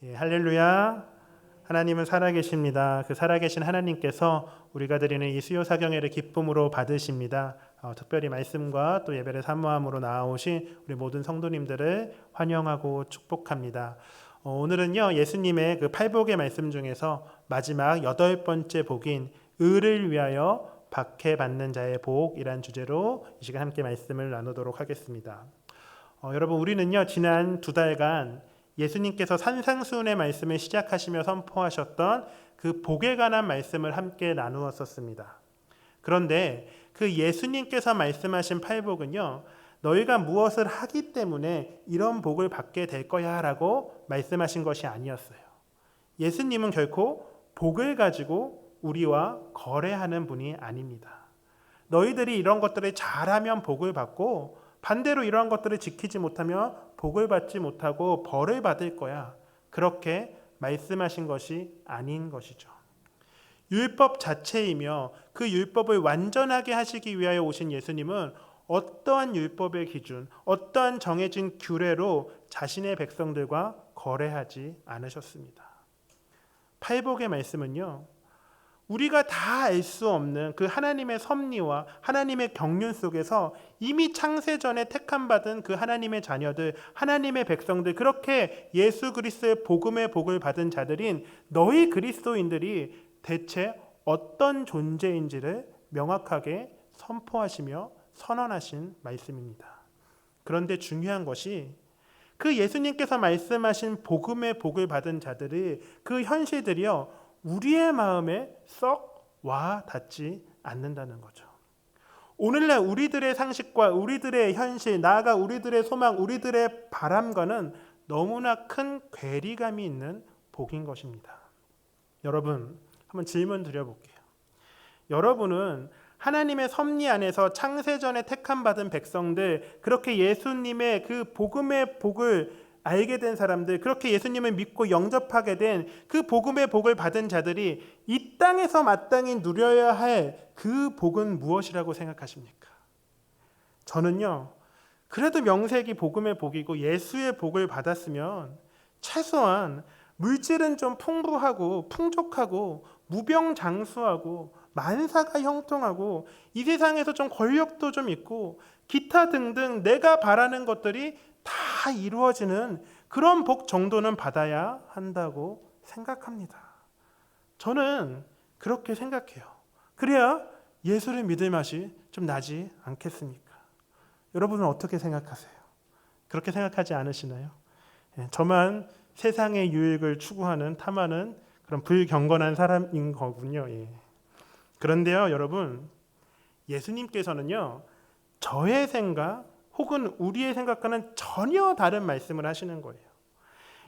예, 할렐루야. 하나님은 살아계십니다. 그 살아계신 하나님께서 우리가 드리는 이 수요 사경회를 기쁨으로 받으십니다. 특별히 말씀과 또 예배를 사모함으로 나아오신 우리 모든 성도님들을 환영하고 축복합니다. 오늘은요, 예수님의 그 팔복의 말씀 중에서 마지막 8번째 복인 의를 위하여 박해받는 자의 복이란 주제로 이 시간 함께 말씀을 나누도록 하겠습니다. 여러분, 우리는요, 지난 2달간 예수님께서 산상수훈의 말씀을 시작하시며 선포하셨던 그 복에 관한 말씀을 함께 나누었었습니다. 그런데 그 예수님께서 말씀하신 팔복은요, 너희가 무엇을 하기 때문에 이런 복을 받게 될 거야 라고 말씀하신 것이 아니었어요. 예수님은 결코 복을 가지고 우리와 거래하는 분이 아닙니다. 너희들이 이런 것들을 잘하면 복을 받고 반대로 이러한 것들을 지키지 못하면 복을 받지 못하고 벌을 받을 거야. 그렇게 말씀하신 것이 아닌 것이죠. 율법 자체이며 그 율법을 완전하게 하시기 위하여 오신 예수님은 어떠한 율법의 기준, 어떠한 정해진 규례로 자신의 백성들과 거래하지 않으셨습니다. 팔복의 말씀은요, 우리가 다 알 수 없는 그 하나님의 섭리와 하나님의 경륜 속에서 이미 창세전에 택함받은 그 하나님의 자녀들, 하나님의 백성들, 그렇게 예수 그리스도의 복음의 복을 받은 자들인 너희 그리스도인들이 대체 어떤 존재인지를 명확하게 선포하시며 선언하신 말씀입니다. 그런데 중요한 것이 그 예수님께서 말씀하신 복음의 복을 받은 자들의 그 현실들이요, 우리의 마음에 썩 와 닿지 않는다는 거죠. 오늘날 우리들의 상식과 우리들의 현실, 나아가 우리들의 소망, 우리들의 바람과는 너무나 큰 괴리감이 있는 복인 것입니다. 여러분, 한번 질문 드려볼게요. 여러분은 하나님의 섭리 안에서 창세전에 택함받은 백성들, 그렇게 예수님의 그 복음의 복을 알게 된 사람들, 그렇게 예수님을 믿고 영접하게 된 그 복음의 복을 받은 자들이 이 땅에서 마땅히 누려야 할 그 복은 무엇이라고 생각하십니까? 저는요, 그래도 명색이 복음의 복이고 예수의 복을 받았으면 최소한 물질은 좀 풍부하고 풍족하고 무병장수하고 만사가 형통하고 이 세상에서 좀 권력도 좀 있고 기타 등등 내가 바라는 것들이 다 이루어지는 그런 복 정도는 받아야 한다고 생각합니다. 저는 그렇게 생각해요. 그래야 예수를 믿을 맛이 좀 나지 않겠습니까? 여러분은 어떻게 생각하세요? 그렇게 생각하지 않으시나요? 저만 세상의 유익을 추구하는 탐하는 그런 불경건한 사람인 거군요. 그런데요, 여러분, 예수님께서는요, 저의 생각 혹은 우리의 생각과는 전혀 다른 말씀을 하시는 거예요.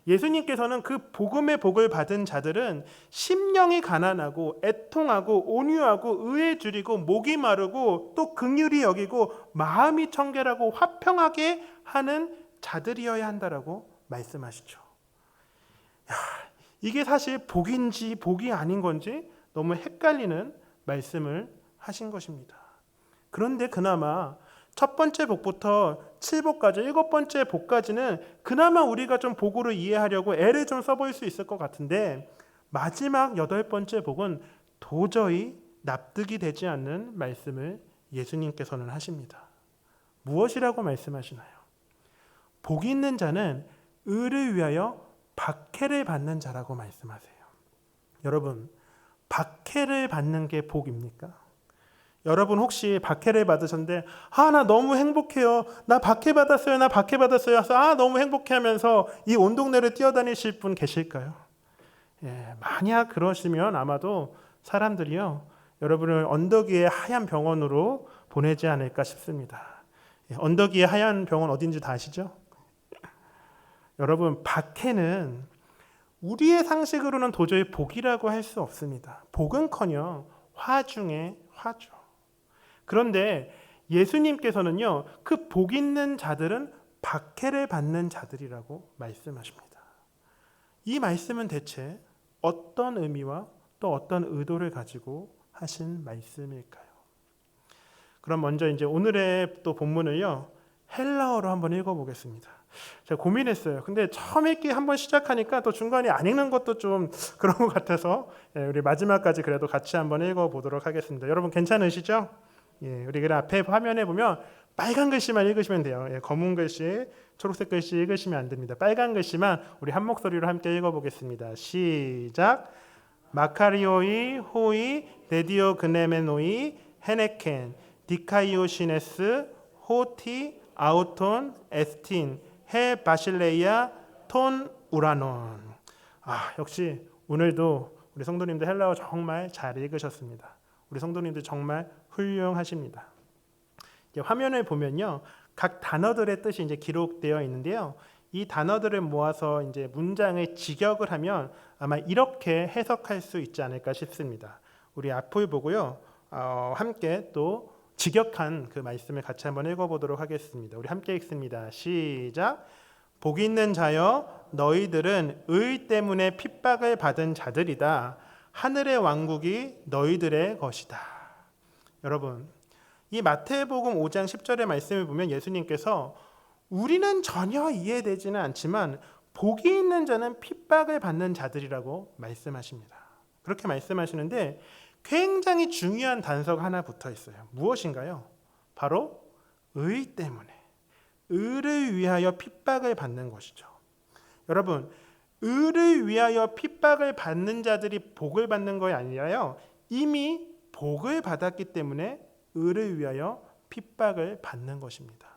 예수님께서는 그 복음의 복을 받은 자들은 심령이 가난하고 애통하고 온유하고 의에 줄이고 목이 마르고 또 긍휼히 여기고 마음이 청결하고 화평하게 하는 자들이어야 한다라고 말씀하시죠. 이게 사실 복인지 복이 아닌 건지 너무 헷갈리는 말씀을 하신 것입니다. 그런데 그나마 첫 번째 복부터 7복까지 7번째 복까지는 그나마 우리가 좀 복으로 이해하려고 애를 좀 써볼 수 있을 것 같은데 마지막 8번째 복은 도저히 납득이 되지 않는 말씀을 예수님께서는 하십니다. 무엇이라고 말씀하시나요? 복이 있는 자는 의를 위하여 박해를 받는 자라고 말씀하세요. 여러분, 박해를 받는 게 복입니까? 여러분 혹시 박해를 받으셨는데 나 너무 행복해요. 나 박해받았어요. 나 박해받았어요. 너무 행복해하면서 이 온 동네를 뛰어다니실 분 계실까요? 만약 그러시면 아마도 사람들이요, 여러분을 언덕 위의 하얀 병원으로 보내지 않을까 싶습니다. 언덕 위의 하얀 병원 어딘지 다 아시죠? 여러분, 박해는 우리의 상식으로는 도저히 복이라고 할 수 없습니다. 복은커녕 화 중에 화죠. 그런데 예수님께서는요, 그 복 있는 자들은 박해를 받는 자들이라고 말씀하십니다. 이 말씀은 대체 어떤 의미와 또 어떤 의도를 가지고 하신 말씀일까요? 그럼 먼저 이제 오늘의 또 본문을요, 헬라어로 한번 읽어보겠습니다. 제가 고민했어요. 근데 처음 읽기 한번 시작하니까 또 중간에 안 읽는 것도 좀 그런 것 같아서 우리 마지막까지 그래도 같이 한번 읽어보도록 하겠습니다. 여러분 괜찮으시죠? 우리 그 앞에 화면에 보면 빨간 글씨만 읽으시면 돼요. 검은 글씨, 초록색 글씨 읽으시면 안 됩니다. 빨간 글씨만 우리 한 목소리로 함께 읽어보겠습니다. 시작. 마카리오이 호이 데디오 그네메노이 헤네켄 디카이오시네스 호티 아우톤 에스틴 해 바실레이아 톤 우라논. 역시 오늘도 우리 성도님들 헬라어 정말 잘 읽으셨습니다. 우리 성도님들 정말 훌륭하십니다. 화면을 보면요, 각 단어들의 뜻이 이제 기록되어 있는데요. 이 단어들을 모아서 이제 문장을 직역을 하면 아마 이렇게 해석할 수 있지 않을까 싶습니다. 우리 앞을 보고요, 함께 또 직역한 그 말씀을 같이 한번 읽어보도록 하겠습니다. 우리 함께 읽습니다. 시작. 복 있는 자여, 너희들은 의 때문에 핍박을 받은 자들이다. 하늘의 왕국이 너희들의 것이다. 여러분, 이 마태복음 5장 10절의 말씀을 보면 예수님께서 우리는 전혀 이해되지는 않지만 복이 있는 자는 핍박을 받는 자들이라고 말씀하십니다. 그렇게 말씀하시는데 굉장히 중요한 단서가 하나 붙어 있어요. 무엇인가요? 바로 의 때문에, 의를 위하여 핍박을 받는 것이죠. 여러분, 의를 위하여 핍박을 받는 자들이 복을 받는 것이 아니라요, 이미 복을 받았기 때문에 의를 위하여 핍박을 받는 것입니다.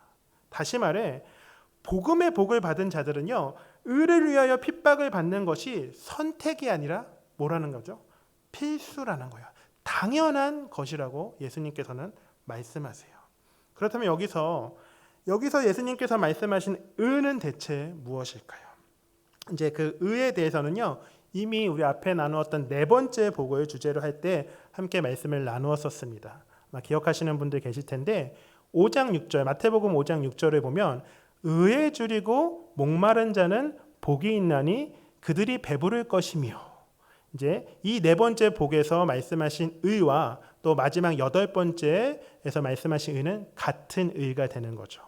다시 말해 복음의 복을 받은 자들은요, 의를 위하여 핍박을 받는 것이 선택이 아니라 뭐라는 거죠? 필수라는 거야. 당연한 것이라고 예수님께서는 말씀하세요. 그렇다면 여기서 예수님께서 말씀하신 의는 대체 무엇일까요? 이제 그 의에 대해서는요, 이미 우리 앞에 나누었던 네 번째 복을 주제로 할 때 함께 말씀을 나누었었습니다. 기억하시는 분들 계실 텐데 5장 6절, 마태복음 5장 6절을 보면 의에 줄이고 목마른 자는 복이 있나니 그들이 배부를 것이며, 이제 이 네 번째 복에서 말씀하신 의와 또 마지막 여덟 번째에서 말씀하신 의는 같은 의가 되는 거죠.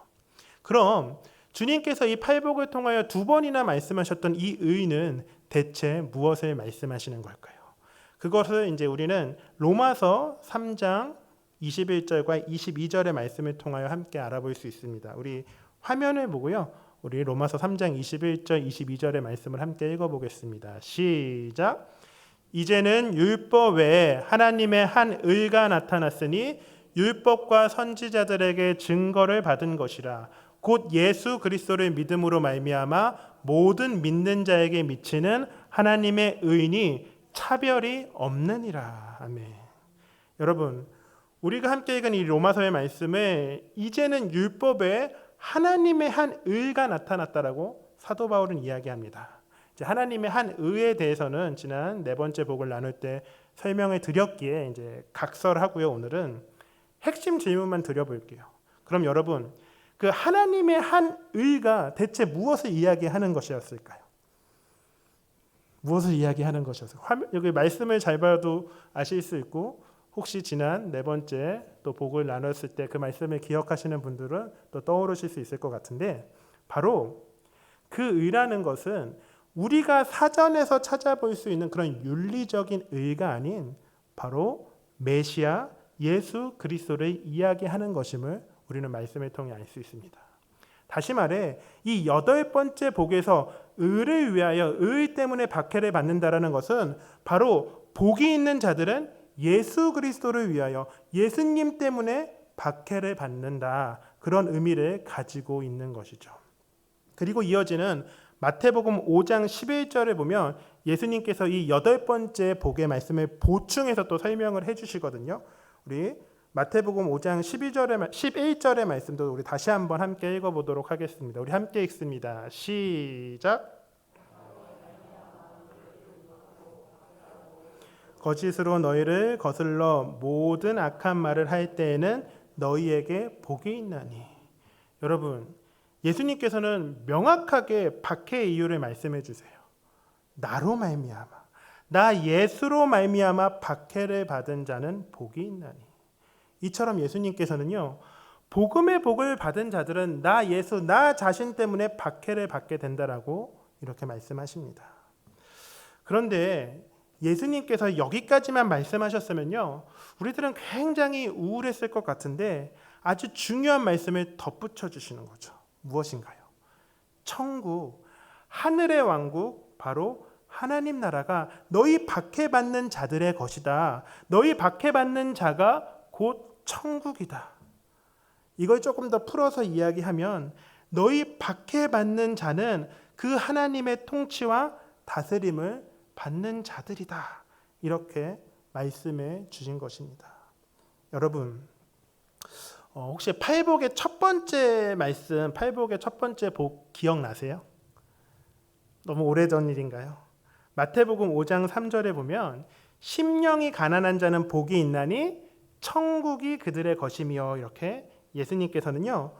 그럼 주님께서 이 팔복을 통하여 두 번이나 말씀하셨던 이 의는 대체 무엇을 말씀하시는 걸까요? 그것을 이제 우리는 로마서 3장 21절과 22절의 말씀을 통하여 함께 알아볼 수 있습니다. 우리 화면을 보고요, 우리 로마서 3장 21절 22절의 말씀을 함께 읽어보겠습니다. 시작. 이제는 율법 외에 하나님의 한 의가 나타났으니 율법과 선지자들에게 증거를 받은 것이라. 곧 예수 그리스도를 믿음으로 말미암아 모든 믿는 자에게 미치는 하나님의 의니 차별이 없느니라. 아멘. 여러분, 우리가 함께 읽은 이 로마서의 말씀에 이제는 율법에 하나님의 한 의가 나타났다라고 사도 바울은 이야기합니다. 이제 하나님의 한 의에 대해서는 지난 네 번째 복을 나눌 때 설명을 드렸기에 이제 각설하고요. 오늘은 핵심 질문만 드려볼게요. 그럼 여러분, 그 하나님의 한 의가 대체 무엇을 이야기하는 것이었을까요? 무엇을 이야기하는 것이었을까요? 여기 말씀을 잘 봐도 아실 수 있고, 혹시 지난 네 번째 또 복을 나눴을 때 그 말씀을 기억하시는 분들은 또 떠오르실 수 있을 것 같은데, 바로 그 의라는 것은 우리가 사전에서 찾아볼 수 있는 그런 윤리적인 의가 아닌 바로 메시아 예수 그리스도를 이야기하는 것임을 우리는 말씀을 통해 알 수 있습니다. 다시 말해 이 여덟 번째 복에서 의를 위하여 의 때문에 박해를 받는다라는 것은 바로 복이 있는 자들은 예수 그리스도를 위하여 예수님 때문에 박해를 받는다, 그런 의미를 가지고 있는 것이죠. 그리고 이어지는 마태복음 5장 11절에 보면 예수님께서 이 여덟 번째 복의 말씀을 보충해서 또 설명을 해주시거든요. 우리 마태복음 5장 11절의 말씀도 우리 다시 한번 함께 읽어보도록 하겠습니다. 우리 함께 읽습니다. 시작. 거짓으로 너희를 거슬러 모든 악한 말을 할 때에는 너희에게 복이 있나니. 여러분, 예수님께서는 명확하게 박해의 이유를 말씀해 주세요. 나로 말미암아, 나 예수로 말미암아 박해를 받은 자는 복이 있나니. 이처럼 예수님께서는요, 복음의 복을 받은 자들은 나 예수, 나 자신 때문에 박해를 받게 된다라고 이렇게 말씀하십니다. 그런데 예수님께서 여기까지만 말씀하셨으면요, 우리들은 굉장히 우울했을 것 같은데 아주 중요한 말씀을 덧붙여 주시는 거죠. 무엇인가요? 천국, 하늘의 왕국, 바로 하나님 나라가 너희 박해받는 자들의 것이다. 너희 박해받는 자가 곧 천국이다. 이걸 조금 더 풀어서 이야기하면 너희 박해받는 자는 그 하나님의 통치와 다스림을 받는 자들이다. 이렇게 말씀해 주신 것입니다. 여러분, 혹시 팔복의 첫 번째 말씀, 팔복의 첫 번째 복 기억나세요? 너무 오래전 일인가요? 마태복음 5장 3절에 보면 심령이 가난한 자는 복이 있나니 천국이 그들의 것이며, 이렇게 예수님께서는요,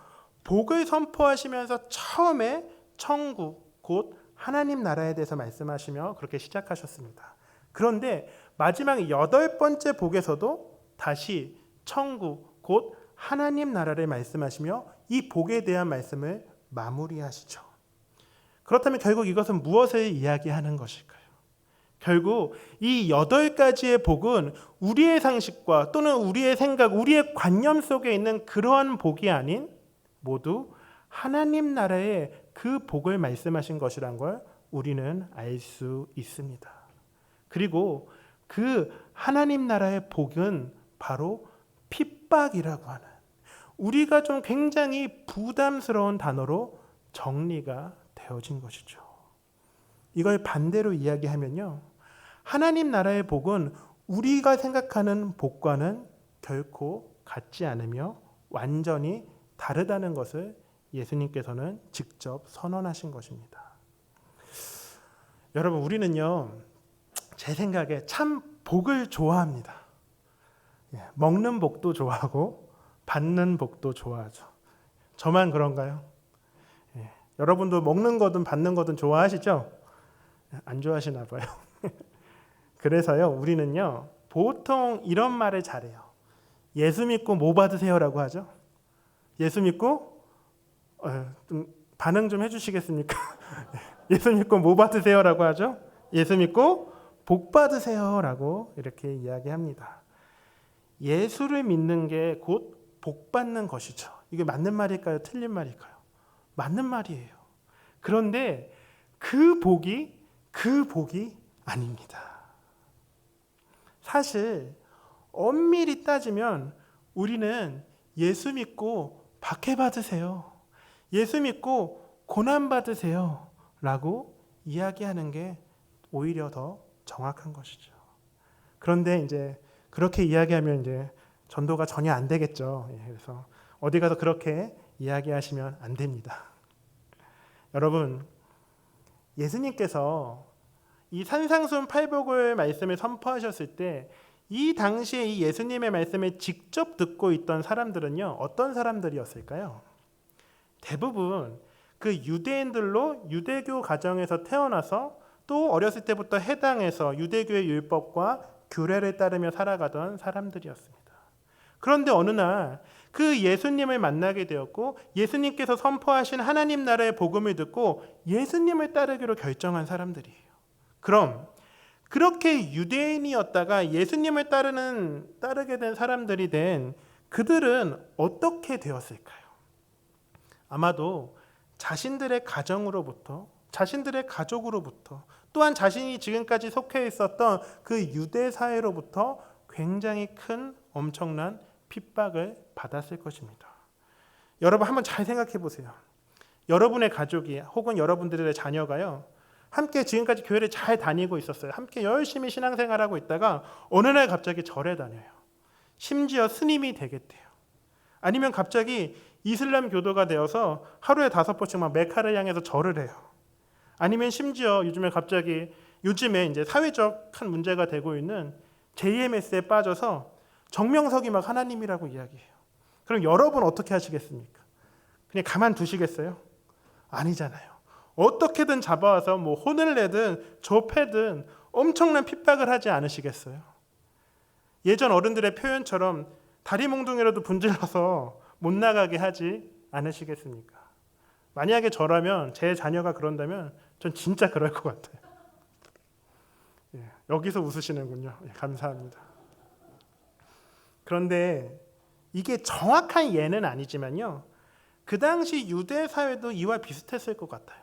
복을 선포하시면서 처음에 천국, 곧 하나님 나라에 대해서 말씀하시며 그렇게 시작하셨습니다. 그런데 마지막 8번째 복에서도 다시 천국, 곧 하나님 나라를 말씀하시며 이 복에 대한 말씀을 마무리하시죠. 그렇다면 결국 이것은 무엇을 이야기하는 것일까요? 결국 이 8가지의 복은 우리의 상식과 또는 우리의 생각, 우리의 관념 속에 있는 그러한 복이 아닌 모두 하나님 나라의 그 복을 말씀하신 것이란 걸 우리는 알 수 있습니다. 그리고 그 하나님 나라의 복은 바로 핍박이라고 하는, 우리가 좀 굉장히 부담스러운 단어로 정리가 되어진 것이죠. 이걸 반대로 이야기하면요, 하나님 나라의 복은 우리가 생각하는 복과는 결코 같지 않으며 완전히 다르다는 것을 예수님께서는 직접 선언하신 것입니다. 여러분, 우리는요, 제 생각에 참 복을 좋아합니다. 먹는 복도 좋아하고 받는 복도 좋아하죠. 저만 그런가요? 여러분도 먹는 거든 받는 거든 좋아하시죠? 안 좋아하시나 봐요. 그래서요, 우리는요, 보통 이런 말을 잘해요. 예수 믿고 뭐 받으세요라고 하죠. 예수 믿고 좀 반응 좀 해주시겠습니까? 예수 믿고 뭐 받으세요라고 하죠. 예수 믿고 복 받으세요라고 이렇게 이야기합니다. 예수를 믿는 게 곧 복 받는 것이죠. 이게 맞는 말일까요? 틀린 말일까요? 맞는 말이에요. 그런데 그 복이 아닙니다. 사실 엄밀히 따지면 우리는 예수 믿고 박해받으세요, 예수 믿고 고난받으세요 라고 이야기하는 게 오히려 더 정확한 것이죠. 그런데 이제 그렇게 이야기하면 이제 전도가 전혀 안 되겠죠. 그래서 어디 가서 그렇게 이야기하시면 안 됩니다. 여러분, 예수님께서 이 산상순 팔복을 말씀을 선포하셨을 때 이 당시에 이 예수님의 말씀을 직접 듣고 있던 사람들은요, 어떤 사람들이었을까요? 대부분 그 유대인들로 유대교 가정에서 태어나서 또 어렸을 때부터 해당해서 유대교의 율법과 규례를 따르며 살아가던 사람들이었습니다. 그런데 어느 날 그 예수님을 만나게 되었고 예수님께서 선포하신 하나님 나라의 복음을 듣고 예수님을 따르기로 결정한 사람들이에요. 그럼 그렇게 유대인이었다가 예수님을 따르게 된 사람들이 된 그들은 어떻게 되었을까요? 아마도 자신들의 가정으로부터, 자신들의 가족으로부터, 또한 자신이 지금까지 속해 있었던 그 유대 사회로부터 굉장히 큰 엄청난 핍박을 받았을 것입니다. 여러분, 한번 잘 생각해 보세요. 여러분의 가족이 혹은 여러분들의 자녀가요, 함께 지금까지 교회를 잘 다니고 있었어요. 함께 열심히 신앙생활하고 있다가 어느 날 갑자기 절에 다녀요. 심지어 스님이 되겠대요. 아니면 갑자기 이슬람 교도가 되어서 하루에 5번씩 막 메카를 향해서 절을 해요. 아니면 심지어 요즘에 이제 사회적 한 문제가 되고 있는 JMS에 빠져서 정명석이 막 하나님이라고 이야기해요. 그럼 여러분 어떻게 하시겠습니까? 그냥 가만 두시겠어요? 아니잖아요. 어떻게든 잡아와서 뭐 혼을 내든 조패든 엄청난 핍박을 하지 않으시겠어요? 예전 어른들의 표현처럼 다리 몽둥이라도 분질러서 못 나가게 하지 않으시겠습니까? 만약에 저라면, 제 자녀가 그런다면 전 진짜 그럴 것 같아요. 여기서 웃으시는군요. 감사합니다. 그런데 이게 정확한 예는 아니지만요, 그 당시 유대 사회도 이와 비슷했을 것 같아요.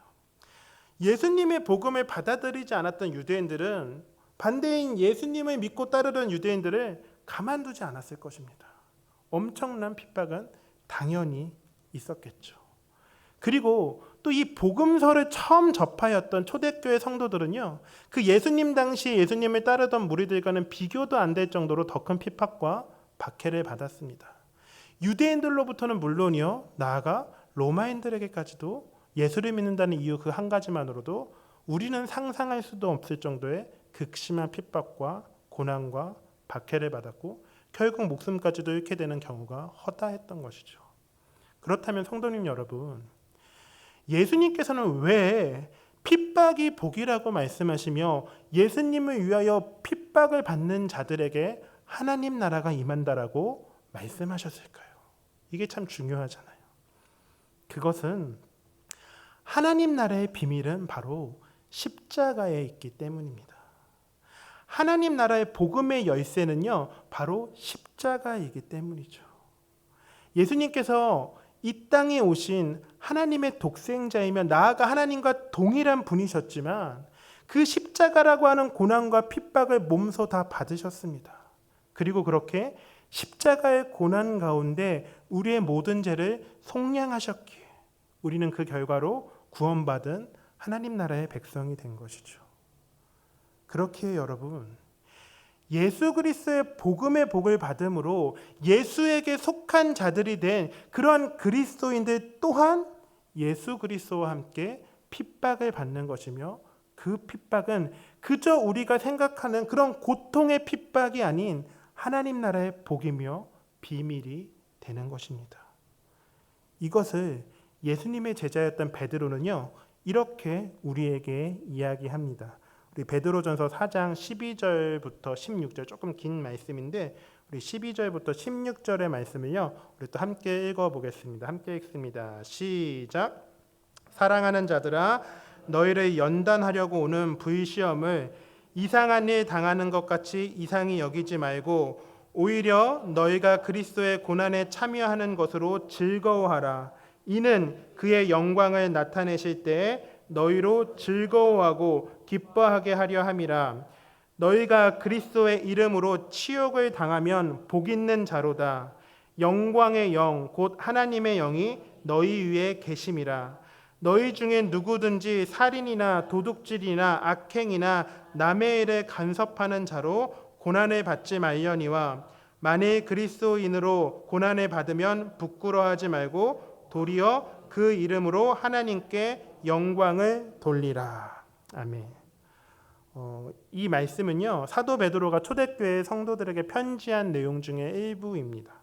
예수님의 복음을 받아들이지 않았던 유대인들은 반대인 예수님을 믿고 따르던 유대인들을 가만두지 않았을 것입니다. 엄청난 핍박은 당연히 있었겠죠. 그리고 또 이 복음서를 처음 접하였던 초대교회 성도들은요, 그 예수님 당시 예수님을 따르던 무리들과는 비교도 안 될 정도로 더 큰 핍박과 박해를 받았습니다. 유대인들로부터는 물론이요, 나아가 로마인들에게까지도 예수를 믿는다는 이유 그 한 가지만으로도 우리는 상상할 수도 없을 정도의 극심한 핍박과 고난과 박해를 받았고 결국 목숨까지도 잃게 되는 경우가 허다했던 것이죠. 그렇다면 성도님 여러분, 예수님께서는 왜 핍박이 복이라고 말씀하시며 예수님을 위하여 핍박을 받는 자들에게 하나님 나라가 임한다라고 말씀하셨을까요? 이게 참 중요하잖아요. 그것은 하나님 나라의 비밀은 바로 십자가에 있기 때문입니다. 하나님 나라의 복음의 열쇠는요, 바로 십자가이기 때문이죠. 예수님께서 이 땅에 오신 하나님의 독생자이며 나아가 하나님과 동일한 분이셨지만 그 십자가라고 하는 고난과 핍박을 몸소 다 받으셨습니다. 그리고 그렇게 십자가의 고난 가운데 우리의 모든 죄를 속량하셨기에 우리는 그 결과로 구원받은 하나님 나라의 백성이 된 것이죠. 그렇기에 여러분, 예수 그리스도의 복음의 복을 받음으로 예수에게 속한 자들이 된 그러한 그리스도인들 또한 예수 그리스도와 함께 핍박을 받는 것이며 그 핍박은 그저 우리가 생각하는 그런 고통의 핍박이 아닌 하나님 나라의 복이며 비밀이 되는 것입니다. 이것을 예수님의 제자였던 베드로는요, 이렇게 우리에게 이야기합니다. 우리 베드로전서 4장 12절부터 16절, 조금 긴 말씀인데 우리 12절부터 16절의 말씀을요, 우리 또 함께 읽어보겠습니다. 함께 읽습니다. 시작. 사랑하는 자들아, 너희를 연단하려고 오는 불시험을 이상한 일 당하는 것 같이 이상히 여기지 말고 오히려 너희가 그리스도의 고난에 참여하는 것으로 즐거워하라. 이는 그의 영광을 나타내실 때에 너희로 즐거워하고 기뻐하게 하려 함이라. 너희가 그리스도의 이름으로 치욕을 당하면 복 있는 자로다. 영광의 영 곧 하나님의 영이 너희 위에 계심이라. 너희 중에 누구든지 살인이나 도둑질이나 악행이나 남의 일에 간섭하는 자로 고난을 받지 말려니와 만일 그리스도인으로 고난을 받으면 부끄러워하지 말고 도리어 그 이름으로 하나님께 영광을 돌리라. 아멘. 이 말씀은요, 사도 베드로가 초대교회 성도들에게 편지한 내용 중에 일부입니다.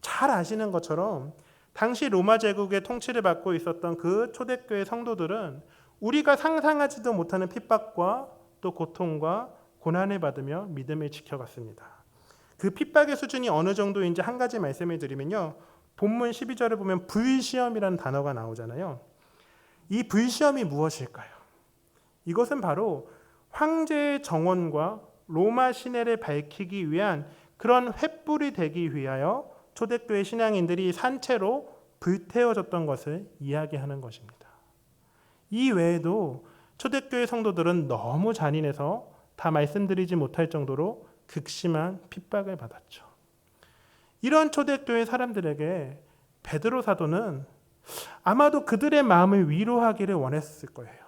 잘 아시는 것처럼 당시 로마 제국의 통치를 받고 있었던 그 초대교회 성도들은 우리가 상상하지도 못하는 핍박과 또 고통과 고난을 받으며 믿음을 지켜갔습니다. 그 핍박의 수준이 어느 정도인지 한 가지 말씀을 드리면요, 본문 12절을 보면 불시험이라는 단어가 나오잖아요. 이 불시험이 무엇일까요? 이것은 바로 황제의 정원과 로마 시내를 밝히기 위한 그런 횃불이 되기 위하여 초대교회 신앙인들이 산채로 불태워졌던 것을 이야기하는 것입니다. 이 외에도 초대교회 성도들은 너무 잔인해서 다 말씀드리지 못할 정도로 극심한 핍박을 받았죠. 이런 초대교회 사람들에게 베드로 사도는 아마도 그들의 마음을 위로하기를 원했을 거예요.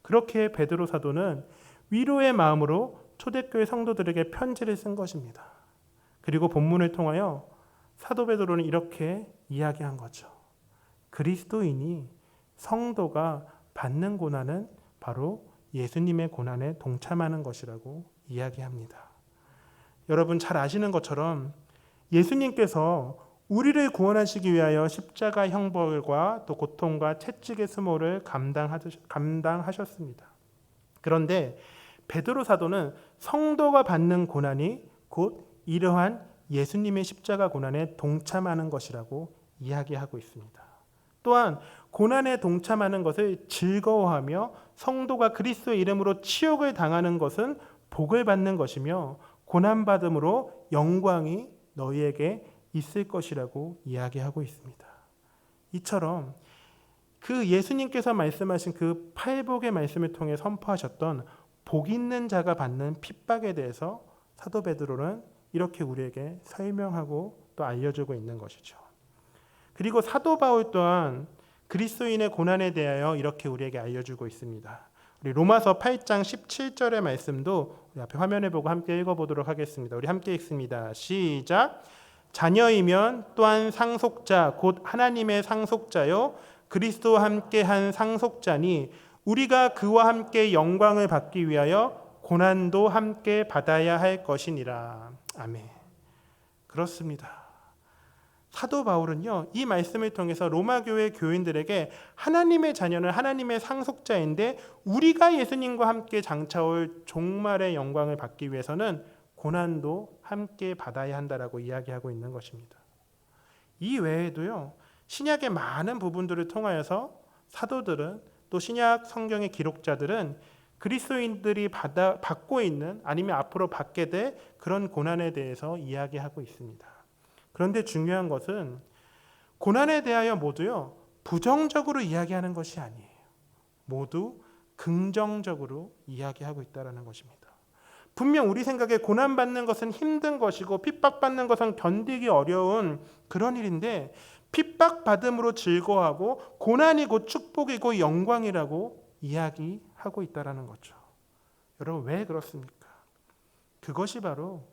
그렇게 베드로 사도는 위로의 마음으로 초대교회 성도들에게 편지를 쓴 것입니다. 그리고 본문을 통하여 사도 베드로는 이렇게 이야기한 거죠. 그리스도인이 성도가 받는 고난은 바로 예수님의 고난에 동참하는 것이라고 이야기합니다. 여러분 잘 아시는 것처럼 예수님께서 우리를 구원하시기 위하여 십자가 형벌과 또 고통과 채찍의 수모를 감당하셨습니다. 그런데 베드로 사도는 성도가 받는 고난이 곧 이러한 예수님의 십자가 고난에 동참하는 것이라고 이야기하고 있습니다. 또한 고난에 동참하는 것을 즐거워하며 성도가 그리스도의 이름으로 치욕을 당하는 것은 복을 받는 것이며 고난받음으로 영광이 너희에게 있을 것이라고 이야기하고 있습니다. 이처럼 그 예수님께서 말씀하신 그 팔복의 말씀을 통해 선포하셨던 복 있는 자가 받는 핍박에 대해서 사도 베드로는 이렇게 우리에게 설명하고 또 알려주고 있는 것이죠. 그리고 사도 바울 또한 그리스도인의 고난에 대하여 이렇게 우리에게 알려주고 있습니다. 우리 로마서 8장 17절의 말씀도 우리 앞에 화면에 보고 함께 읽어보도록 하겠습니다. 우리 함께 읽습니다. 시작. 자녀이면 또한 상속자 곧 하나님의 상속자요 그리스도와 함께한 상속자니 우리가 그와 함께 영광을 받기 위하여 고난도 함께 받아야 할 것이니라. 아멘. 그렇습니다. 사도 바울은요, 이 말씀을 통해서 로마 교회 교인들에게 하나님의 자녀는 하나님의 상속자인데 우리가 예수님과 함께 장차올 종말의 영광을 받기 위해서는 고난도 함께 받아야 한다라고 이야기하고 있는 것입니다. 이 외에도요, 신약의 많은 부분들을 통하여서 사도들은 또 신약 성경의 기록자들은 그리스도인들이 받고 있는 아니면 앞으로 받게 될 그런 고난에 대해서 이야기하고 있습니다. 그런데 중요한 것은 고난에 대하여 모두요 부정적으로 이야기하는 것이 아니에요. 모두 긍정적으로 이야기하고 있다는 것입니다. 분명 우리 생각에 고난받는 것은 힘든 것이고 핍박받는 것은 견디기 어려운 그런 일인데 핍박받음으로 즐거워하고 고난이고 축복이고 영광이라고 이야기하고 있다는 거죠. 여러분 왜 그렇습니까? 그것이 바로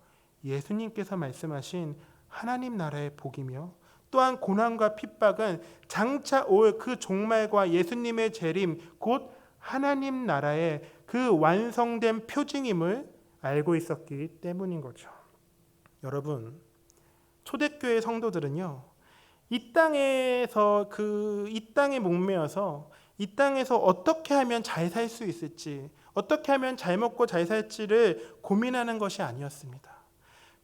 예수님께서 말씀하신 하나님 나라의 복이며 또한 고난과 핍박은 장차 올 그 종말과 예수님의 재림 곧 하나님 나라의 그 완성된 표징임을 알고 있었기 때문인 거죠. 여러분 초대교회 성도들은요 이 땅에 목매어서 이 땅에서 어떻게 하면 잘 살 수 있을지 어떻게 하면 잘 먹고 잘 살지를 고민하는 것이 아니었습니다.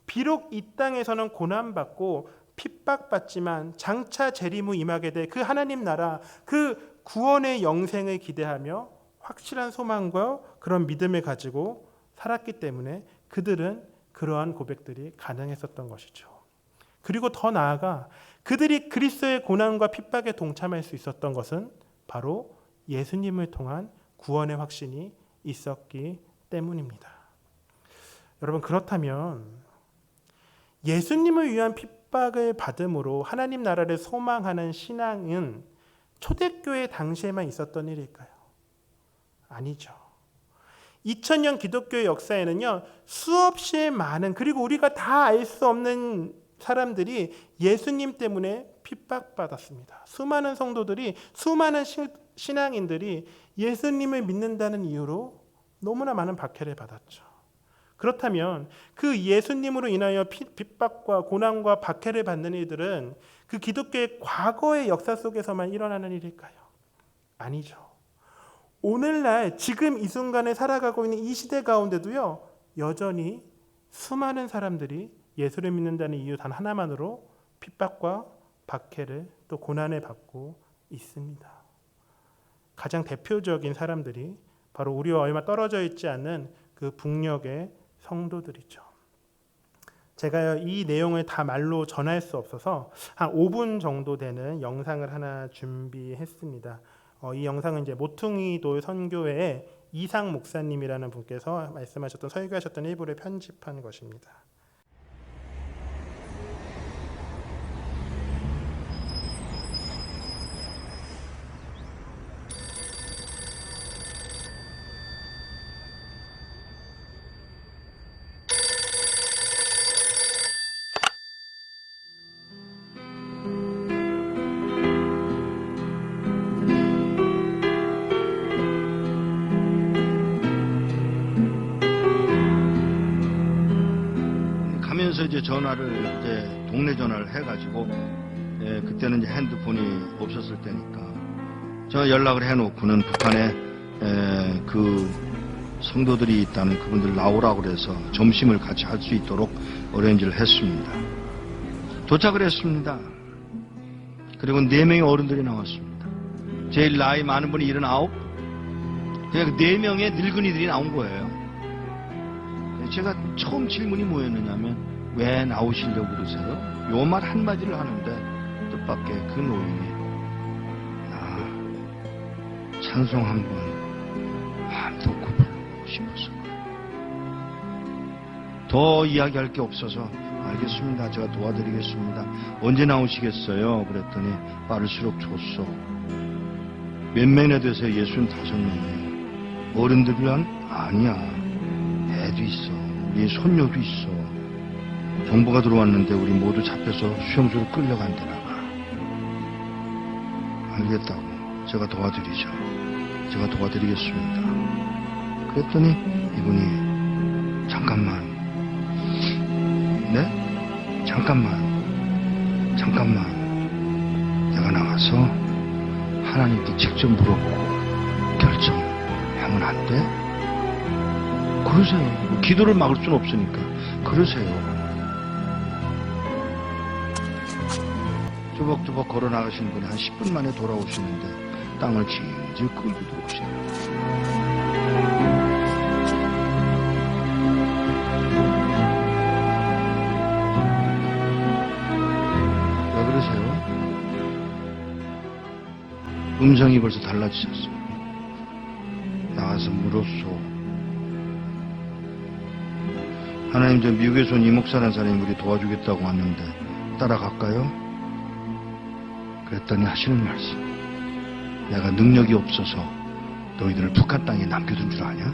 비록 이 땅에서는 고난받고 핍박받지만 장차 재림 후 임하게 될 그 하나님 나라 그 구원의 영생을 기대하며 확실한 소망과 그런 믿음을 가지고 살았기 때문에 그들은 그러한 고백들이 가능했었던 것이죠. 그리고 더 나아가 그들이 그리스도의 고난과 핍박에 동참할 수 있었던 것은 바로 예수님을 통한 구원의 확신이 있었기 때문입니다. 여러분 그렇다면 예수님을 위한 핍박을 받음으로 하나님 나라를 소망하는 신앙은 초대교회 당시에만 있었던 일일까요? 아니죠. 2000년 기독교의 역사에는요 수없이 많은 그리고 우리가 다 알 수 없는 사람들이 예수님 때문에 핍박받았습니다. 수많은 성도들이 수많은 신앙인들이 예수님을 믿는다는 이유로 너무나 많은 박해를 받았죠. 그렇다면 그 예수님으로 인하여 핍박과 고난과 박해를 받는 이들은 그 기독교의 과거의 역사 속에서만 일어나는 일일까요? 아니죠. 오늘날 지금 이 순간에 살아가고 있는 이 시대 가운데도요 여전히 수많은 사람들이 예수를 믿는다는 이유 단 하나만으로 핍박과 박해를 또 고난을 받고 있습니다. 가장 대표적인 사람들이 바로 우리와 얼마 떨어져 있지 않는 그 북녘의 성도들이죠. 제가 이 내용을 다 말로 전할 수 없어서 한 5분 정도 되는 영상을 하나 준비했습니다. 이 영상은 이제 모퉁이돌 선교회의 이상 목사님이라는 분께서 말씀하셨던 설교하셨던 일부를 편집한 것입니다. 이제 전화를 이제 동네 전화를 해가지고 그때는 이제 핸드폰이 없었을 때니까 저 연락을 해놓고는 북한에 그 성도들이 있다는 그분들 나오라고 그래서 점심을 같이 할 수 있도록 어레인지를 했습니다. 도착을 했습니다. 그리고 4명의 어른들이 나왔습니다. 제일 나이 많은 분이 79, 그냥 4명의 늙은이들이 나온 거예요. 제가 처음 질문이 뭐였느냐면 왜 나오시려고 그러세요? 요 말 한마디를 하는데 뜻밖의 그 노인이 찬송 한번 마음 놓고 부르고 싶어서 더 이야기할 게 없어서 알겠습니다. 제가 도와드리겠습니다. 언제 나오시겠어요? 그랬더니 빠를수록 좋소. 몇 명이나 되세요? 65명이에요. 어른들이란 아니야. 애도 있어. 우리 손녀도 있어. 정보가 들어왔는데 우리 모두 잡혀서 수용소로 끌려간다나 봐. 알겠다고. 제가 도와드리죠. 제가 도와드리겠습니다. 그랬더니 이분이 잠깐만. 네? 잠깐만. 내가 나가서 하나님께 직접 물어보고 결정하면 안 돼? 그러세요. 기도를 막을 수는 없으니까. 그러세요. 조벅조벅 걸어 나가시는 분이 한 10분 만에 돌아오시는데 땅을 질질 끌고 들어오세요. 왜 그러세요? 음성이 벌써 달라지셨어요. 나가서 물었소. 하나님, 저 미국에서 온 이목사라는 사람이 우리 도와주겠다고 왔는데 따라갈까요? 그랬더니 하시는 말씀. 내가 능력이 없어서 너희들을 북한 땅에 남겨둔 줄 아냐?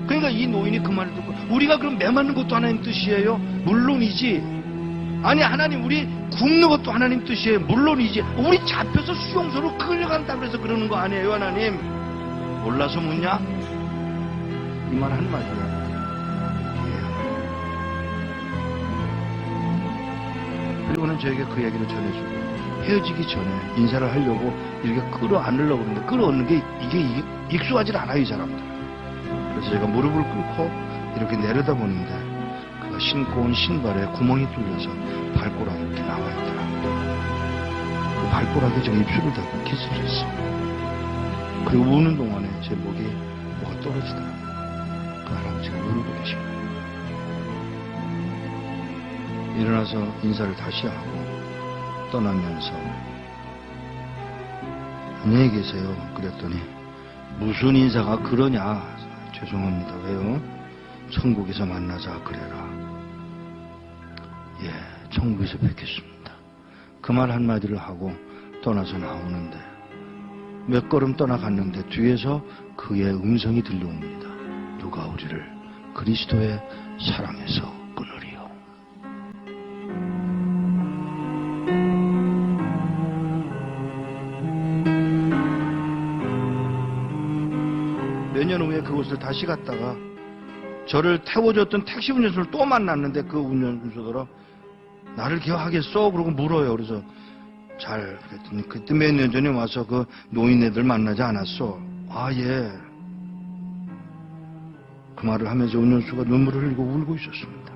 그러니까 이 노인이 그 말을 듣고 우리가 그럼 매 맞는 것도 하나님 뜻이에요? 물론이지. 아니 하나님 우리 굶는 것도 하나님 뜻이에요? 물론이지. 우리 잡혀서 수용소로 끌려간다고 해서 그러는 거 아니에요 하나님? 몰라서 묻냐? 이 말 한마디야. 그리고는 저에게 그 얘기를 전해주고 헤어지기 전에 인사를 하려고 이렇게 끌어안으려고 그러는데 끌어안는 게 이게 익숙하지 않아요 이 사람들. 그래서 제가 무릎을 꿇고 이렇게 내려다보는데 그가 신고 온 신발에 구멍이 뚫려서 발가락이 이렇게 나와 있더라고요. 그 발가락에 제가 입술을 닫고 키스를 했어요. 그리고 우는 동안에 제 목에 뭐가 떨어지더라고요. 그 할아버지가 울고 계신 거예요. 일어나서 인사를 다시 하고 떠나면서 안녕히 계세요. 그랬더니 무슨 인사가 그러냐. 죄송합니다. 왜요? 천국에서 만나자 그래라. 예, 천국에서 뵙겠습니다. 그 말 한마디를 하고 떠나서 나오는데 몇 걸음 떠나갔는데 뒤에서 그의 음성이 들려옵니다. 누가 우리를 그리스도의 사랑에서 끊으리요. 몇 년 후에 그곳을 다시 갔다가 저를 태워줬던 택시 운전수를 또 만났는데 그 운전수더러 나를 기억하겠어? 그러고 물어요. 그래서 잘 그랬더니 그때 몇 년 전에 와서 그 노인네들 만나지 않았어? 아 예. 그 말을 하면서 운전수가 눈물을 흘리고 울고 있었습니다.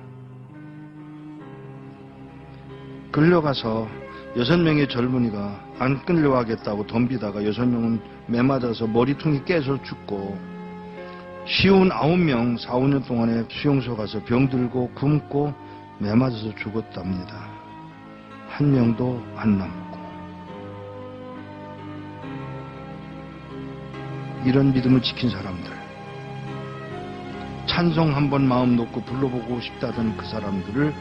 끌려가서 6명의 젊은이가 안 끌려가겠다고 덤비다가 6명은 매맞아서 머리통이 깨서 죽고 쉬운 9명 4, 5년 동안에 수용소 가서 병들고 굶고 매맞아서 죽었답니다. 한 명도 안 남고. 이런 믿음을 지킨 사람들, 찬송 한번 마음 놓고 불러보고 싶다던 그 사람들을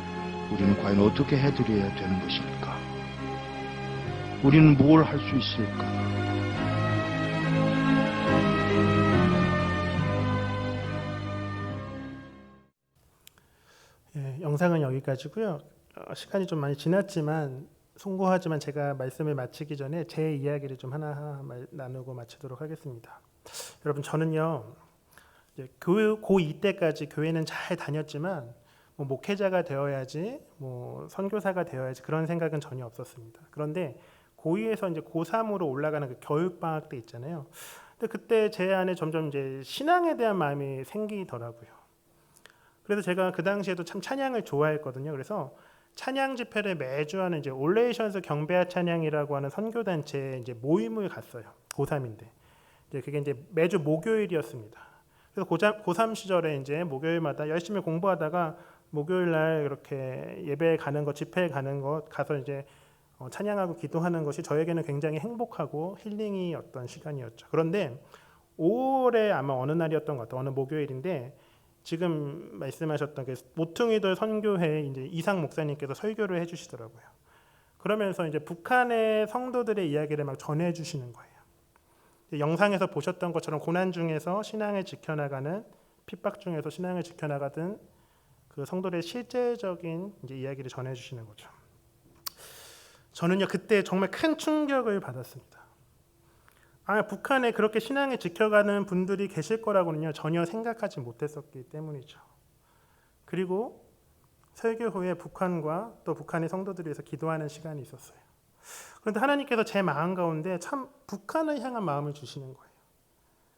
우리는 과연 어떻게 해드려야 되는 것일까? 우리는 뭘 할 수 있을까? 예, 영상은 여기까지고요. 시간이 좀 많이 지났지만 송구하지만 제가 말씀을 마치기 전에 제 이야기를 좀 하나 나누고 마치도록 하겠습니다. 여러분 저는요 이제 고2 때까지 교회는 잘 다녔지만 뭐 목회자가 되어야지, 뭐 선교사가 되어야지 그런 생각은 전혀 없었습니다. 그런데 고2에서 이제 고3으로 올라가는 그 교육 방학 때 있잖아요. 근데 그때 제 안에 점점 이제 신앙에 대한 마음이 생기더라고요. 그래서 제가 그 당시에도 참 찬양을 좋아했거든요. 그래서 찬양 집회를 매주 하는 이제 올레이션스 경배와 찬양이라고 하는 선교 단체에 이제 모임을 갔어요. 고3인데. 이제 그게 이제 매주 목요일이었습니다. 그래서 고3 시절에 이제 목요일마다 열심히 공부하다가 목요일 날 이렇게 예배에 가는 것, 집회에 가는 것, 가서 이제 찬양하고 기도하는 것이 저에게는 굉장히 행복하고 힐링이었던 시간이었죠. 그런데 5월에 아마 어느 날이었던 것 같아요. 어느 목요일인데 지금 말씀하셨던 그 모퉁이돌 선교회 이제 이상 목사님께서 설교를 해주시더라고요. 그러면서 이제 북한의 성도들의 이야기를 막 전해주시는 거예요. 영상에서 보셨던 것처럼 고난 중에서 신앙을 지켜나가는, 핍박 중에서 신앙을 지켜나가던 그 성도들의 실제적인 이제 이야기를 전해주시는 거죠. 저는요 그때 정말 큰 충격을 받았습니다. 북한에 그렇게 신앙을 지켜가는 분들이 계실 거라고는요 전혀 생각하지 못했었기 때문이죠. 그리고 설교 후에 북한과 또 북한의 성도들을 위해서 기도하는 시간이 있었어요. 그런데 하나님께서 제 마음 가운데 참 북한을 향한 마음을 주시는 거예요.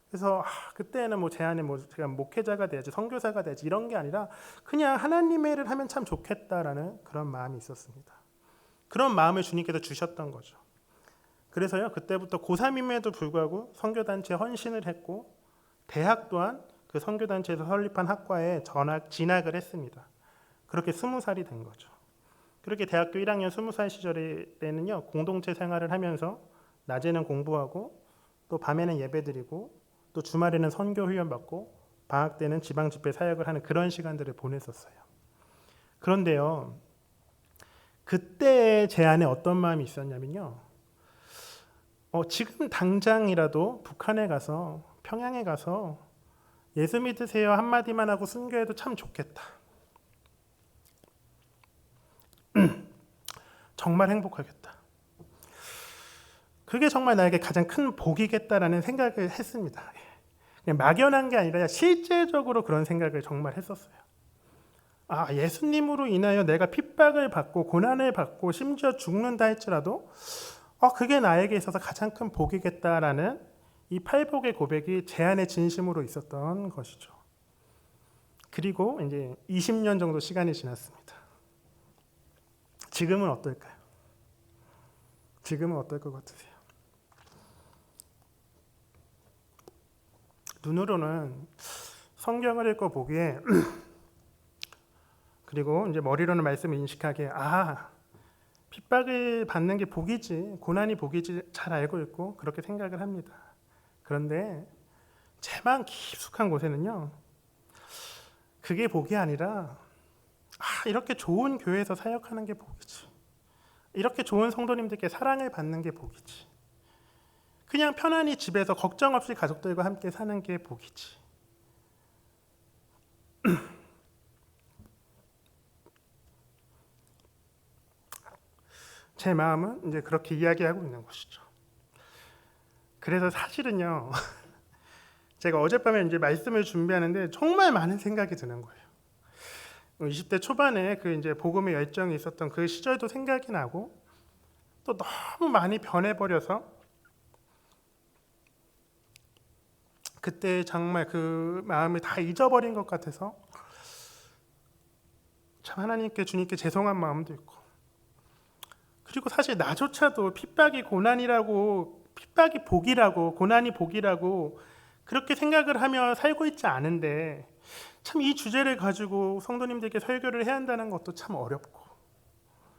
그래서 그때는 뭐 제 안에 뭐 제가 목회자가 돼야지, 선교사가 돼야지 이런 게 아니라 그냥 하나님의 일을 하면 참 좋겠다라는 그런 마음이 있었습니다. 그런 마음을 주님께서 주셨던 거죠. 그래서요 그때부터 고3임에도 불구하고 선교단체에 헌신을 했고 대학 또한 그 선교단체에서 설립한 학과에 진학을 했습니다. 그렇게 20살이 된 거죠. 그렇게 대학교 1학년 20살 시절에는요 공동체 생활을 하면서 낮에는 공부하고 또 밤에는 예배드리고 또 주말에는 선교 훈련 받고 방학 때는 지방 집회 사역을 하는 그런 시간들을 보냈었어요. 그런데요 그때 제 안에 어떤 마음이 있었냐면요 지금 당장이라도 북한에 가서 평양에 가서 예수 믿으세요 한마디만 하고 순교해도 참 좋겠다. 정말 행복하겠다. 그게 정말 나에게 가장 큰 복이겠다라는 생각을 했습니다. 그냥 막연한 게 아니라 실제적으로 그런 생각을 정말 했었어요. 예수님으로 인하여 내가 핍박을 받고 고난을 받고 심지어 죽는다 할지라도 그게 나에게 있어서 가장 큰 복이겠다라는 이 팔복의 고백이 제 안에 진심으로 있었던 것이죠. 그리고 이제 20년 정도 시간이 지났습니다. 지금은 어떨까요? 지금은 어떨 것 같으세요? 눈으로는 성경을 읽고 보기에 그리고 이제 머리로는 말씀을 인식하기에 핍박을 받는 게 복이지, 고난이 복이지 잘 알고 있고 그렇게 생각을 합니다. 그런데 제 마음 깊숙한 곳에는요 그게 복이 아니라 이렇게 좋은 교회에서 사역하는 게 복이지, 이렇게 좋은 성도님들께 사랑을 받는 게 복이지, 그냥 편안히 집에서 걱정 없이 가족들과 함께 사는 게 복이지. 제 마음은 이제 그렇게 이야기하고 있는 것이죠. 그래서 사실은요 제가 어젯밤에 이제 말씀을 준비하는데 정말 많은 생각이 드는 거예요. 20대 초반에 그 이제 복음의 열정이 있었던 그 시절도 생각이 나고 또 너무 많이 변해버려서 그때 정말 그 마음을 다 잊어버린 것 같아서 참 하나님께 주님께 죄송한 마음도 있고, 그리고 사실 나조차도 핍박이 고난이라고, 핍박이 복이라고, 고난이 복이라고 그렇게 생각을 하며 살고 있지 않은데 참 이 주제를 가지고 성도님들께 설교를 해야 한다는 것도 참 어렵고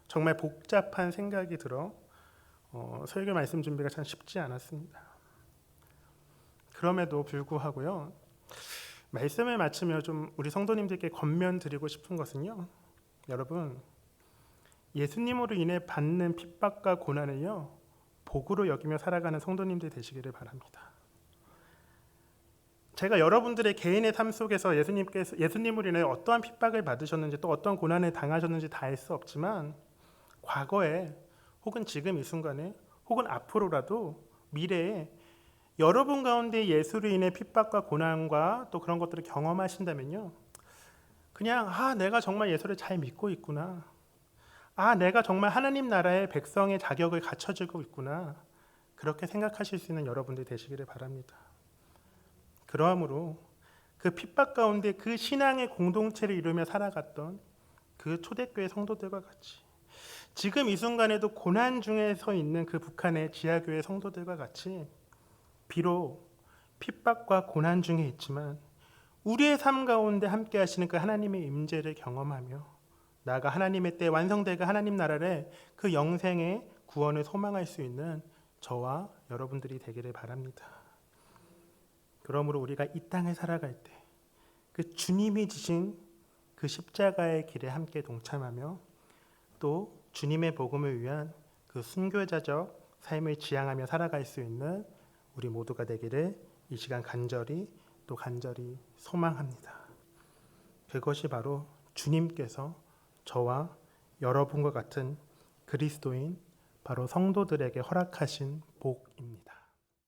정말 복잡한 생각이 들어 설교 말씀 준비가 참 쉽지 않았습니다. 그럼에도 불구하고요 말씀을 마치며 좀 우리 성도님들께 권면드리고 싶은 것은요, 여러분 예수님으로 인해 받는 핍박과 고난을요 복으로 여기며 살아가는 성도님들 되시기를 바랍니다. 제가 여러분들의 개인의 삶 속에서 예수님으로 인해 어떠한 핍박을 받으셨는지 또 어떤 고난을 당하셨는지 다 알 수 없지만 과거에 혹은 지금 이 순간에 혹은 앞으로라도 미래에 여러분 가운데 예수로 인해 핍박과 고난과 또 그런 것들을 경험하신다면요 그냥 내가 정말 예수를 잘 믿고 있구나, 내가 정말 하나님 나라의 백성의 자격을 갖춰지고 있구나, 그렇게 생각하실 수 있는 여러분들이 되시기를 바랍니다. 그러므로 그 핍박 가운데 그 신앙의 공동체를 이루며 살아갔던 그 초대교회 성도들과 같이 지금 이 순간에도 고난 중에 서 있는 그 북한의 지하교회 성도들과 같이 비록 핍박과 고난 중에 있지만 우리의 삶 가운데 함께 하시는 그 하나님의 임재를 경험하며 나아가 하나님의 때 완성되고 하나님 나라를 그 영생의 구원을 소망할 수 있는 저와 여러분들이 되기를 바랍니다. 그러므로 우리가 이 땅을 살아갈 때 그 주님이 지신 그 십자가의 길에 함께 동참하며 또 주님의 복음을 위한 그 순교자적 삶을 지향하며 살아갈 수 있는 우리 모두가 되기를 이 시간 간절히 소망합니다. 그것이 바로 주님께서 저와 여러분과 같은 그리스도인 바로 성도들에게 허락하신 복입니다.